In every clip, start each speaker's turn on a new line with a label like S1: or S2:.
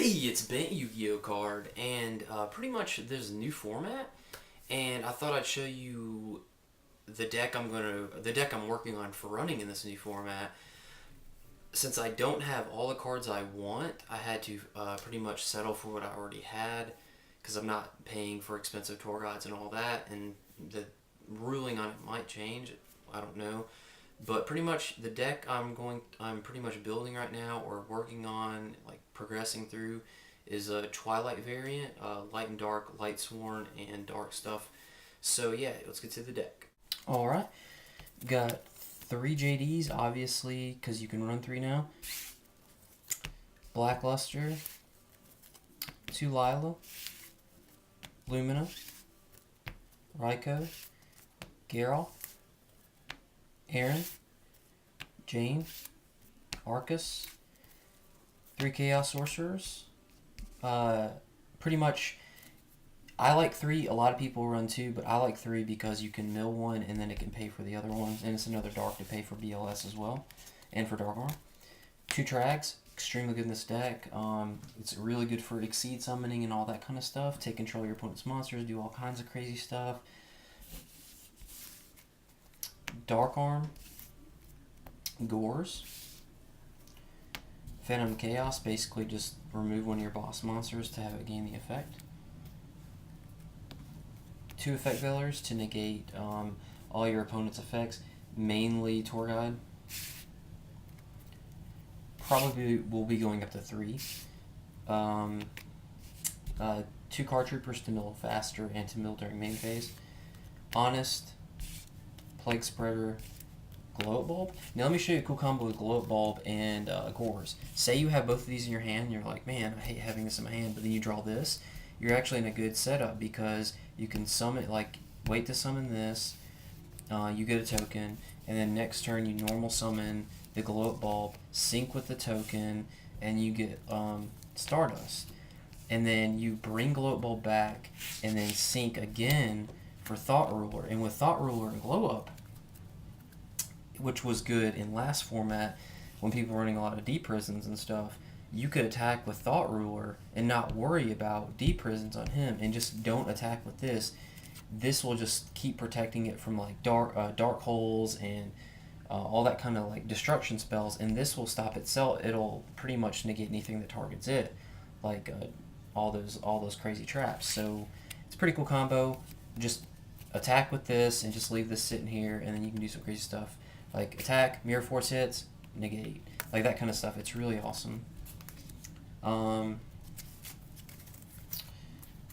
S1: Hey, it's Bent Yu-Gi-Oh card, and pretty much there's a new format, and I thought I'd show you the deck I'm working on for running in this new format. Since I don't have all the cards I want, I had to pretty much settle for what I already had, because I'm not paying for expensive tour guides and all that, and the ruling on it might change. I don't know. But pretty much the deck I'm pretty much building right now or working on, like progressing through, is a Twilight variant, light and dark, light sworn, and dark stuff. So yeah, let's get to the deck. All right, got three JDs obviously because you can run three now. Blackluster, two Lyla, Lumina, Ryko, Garoth, Aaron, Jain, Arkus, three Chaos Sorcerers. Pretty much, I like three. A lot of people run two, but I like three because you can mill one and then it can pay for the other ones, and it's another dark to pay for BLS as well, and for Dark Arm. Two Trags, extremely good in this deck. It's really good for Exceed summoning and all that kind of stuff. Take control of your opponent's monsters, do all kinds of crazy stuff. Dark Arm, Gorz, Phantom Chaos, basically just remove one of your boss monsters to have it gain the effect. Two Effect Veilers to negate all your opponent's effects, mainly Tour Guide. Probably will be going up to three. Two Card Troopers to mill faster and to mill during main phase. Honest, Plague Spreader, Glow Up Bulb. Now let me show you a cool combo with Glow Up Bulb and Gorz. Say you have both of these in your hand and you're like, man, I hate having this in my hand, but then you draw this. You're actually in a good setup because you can summon, like, wait to summon this, you get a token, and then next turn you normal summon the Glow Up Bulb, sync with the token, and you get Stardust. And then you bring Glow Up Bulb back, and then sync again for Thought Ruler. And with Thought Ruler and Glow Up, which was good in last format when people were running a lot of deep prisons and stuff, you could attack with Thought Ruler and not worry about deep prisons on him, and just don't attack with this. This will just keep protecting it from like dark holes and all that kind of like destruction spells, and this will stop itself. It'll pretty much negate anything that targets it, like all those crazy traps. So it's a pretty cool combo. Just attack with this and just leave this sitting here, and then you can do some crazy stuff like attack, mirror force hits, negate, like that kind of stuff. It's really awesome.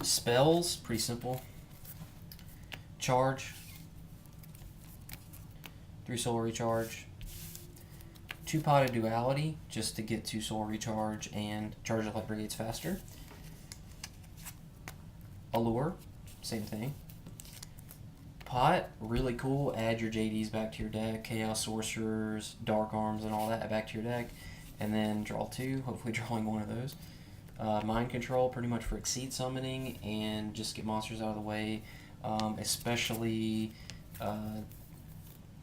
S1: Spells, pretty simple. Charge, 3 soul recharge, 2 Pot of Duality, just to get 2 soul recharge and charge the light brigades faster. Allure, same thing. Pot, really cool. Add your JDs back to your deck, Chaos Sorcerers, Dark Arms, and all that back to your deck, and then draw 2, hopefully drawing one of those. Mind Control, pretty much for Exceed summoning and just get monsters out of the way, especially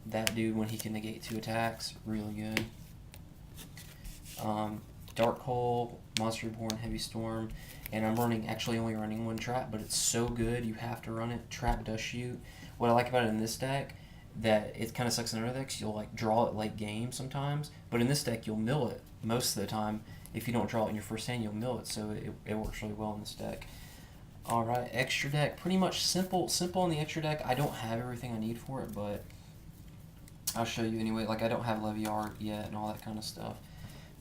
S1: that dude when he can negate 2 attacks, really good. Dark Hole, Monster Reborn, Heavy Storm, and I'm actually only running 1 trap, but it's so good you have to run it. Trap Dustshoot. What I like about it in this deck, that it kind of sucks in other decks, you'll like draw it late game sometimes, but in this deck you'll mill it most of the time. If you don't draw it in your first hand, you'll mill it, so it works really well in this deck. Alright, extra deck, pretty much simple on the extra deck. I don't have everything I need for it, but I'll show you anyway. Like, I don't have Levy Art yet and all that kind of stuff.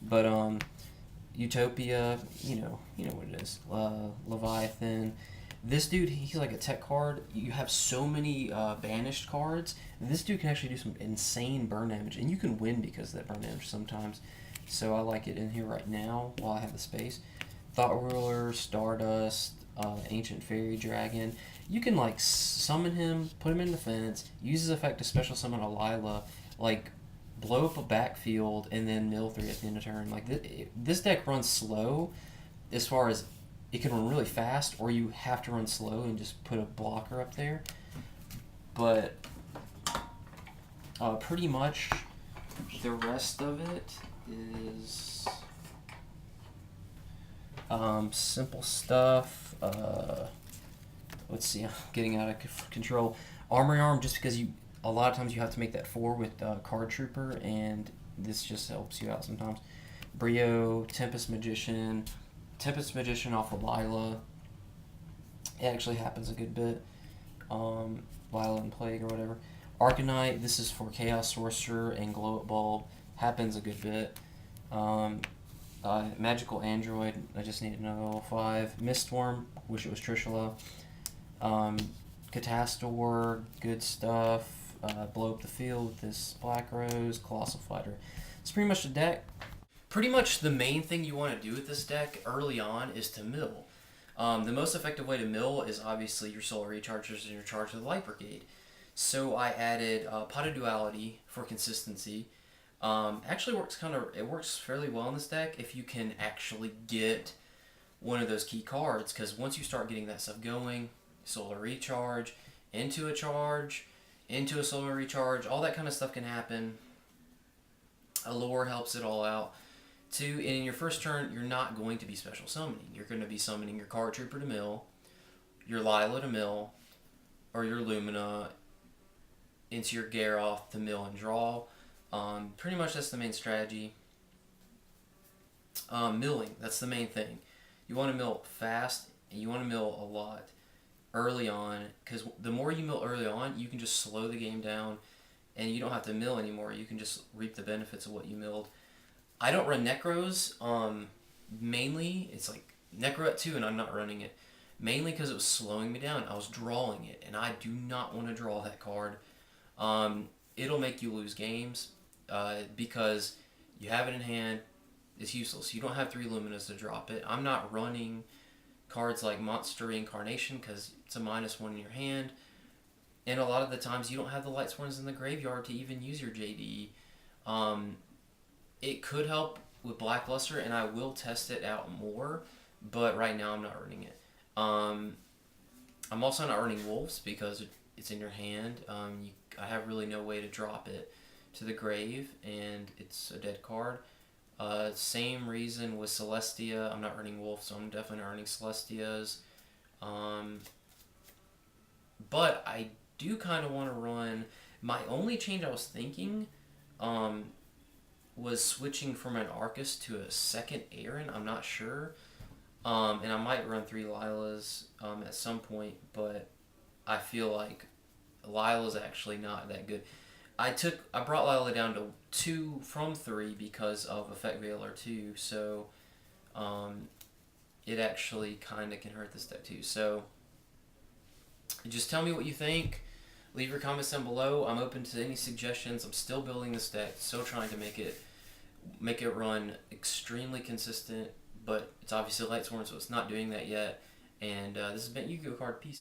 S1: But Utopia, you know what it is. Leviathan. This dude, he's like a tech card. You have so many banished cards. This dude can actually do some insane burn damage, and you can win because of that burn damage sometimes. So I like it in here right now while I have the space. Thought Ruler, Stardust, Ancient Fairy Dragon. You can like summon him, put him in defense, use his effect to special summon a Lyla, like blow up a backfield, and then mill 3 at the end of turn. Like this deck runs slow as far as it can run really fast, or you have to run slow and just put a blocker up there. But pretty much the rest of it is Simple stuff. Let's see, I'm getting out of control. Armory Arm, just because a lot of times you have to make that 4 with Card Trooper, and this just helps you out sometimes. Brio, Tempest Magician off of Lyla. It actually happens a good bit. Lyla and Plague or whatever. Arcanite, this is for Chaos Sorcerer and Glow Up Bulb. Happens a good bit. Magical Android, I just need another level 5. Mistworm, wish it was Trishula. Catastor, good stuff. Blow up the field with this Black Rose. Colossal Fighter. It's pretty much the deck. Pretty much the main thing you want to do with this deck early on is to mill. The most effective way to mill is obviously your Solar Rechargers and your Charge of the Light Brigade. So I added Pot of Duality for consistency. Actually it works fairly well in this deck if you can actually get one of those key cards, because once you start getting that stuff going, Solar Recharge, into a charge, into a Solar Recharge, all that kind of stuff can happen. Allure helps it all out. And in your first turn, you're not going to be special summoning. You're going to be summoning your Card Trooper to mill, your Lyla to mill, or your Lumina into your Garoth to mill and draw. Pretty much that's the main strategy. Milling, that's the main thing. You want to mill fast, and you want to mill a lot early on, because the more you mill early on, you can just slow the game down, and you don't have to mill anymore. You can just reap the benefits of what you milled. I don't run Necros. Mainly, it's like Necro at 2, and I'm not running it. Mainly because it was slowing me down. I was drawing it, and I do not want to draw that card. It'll make you lose games because you have it in hand. It's useless. You don't have 3 Luminas to drop it. I'm not running cards like Monster Reincarnation because it's a -1 in your hand. And a lot of the times you don't have the Lightsworns in the graveyard to even use your JDE. It could help with Blackluster, and I will test it out more, but right now I'm not running it. I'm also not running Wolves because it's in your hand. I have really no way to drop it to the grave, and it's a dead card. Same reason with Celestia. I'm not running Wolf, so I'm definitely not running Celestias. But I do kind of want to run... My only change I was thinking was switching from an Arkus to a second Aaron. I'm not sure. And I might run 3 Lylas at some point, but I feel like Lyla's actually not that good. I brought Lyla down to 2 from 3 because of Effect Veiler 2, so it actually kind of can hurt this deck too. So just tell me what you think. Leave your comments down below. I'm open to any suggestions. I'm still building this deck, still trying to make it run extremely consistent, but it's obviously Lightsworn, so it's not doing that yet. And this has been Yu-Gi-Oh! Card. Peace.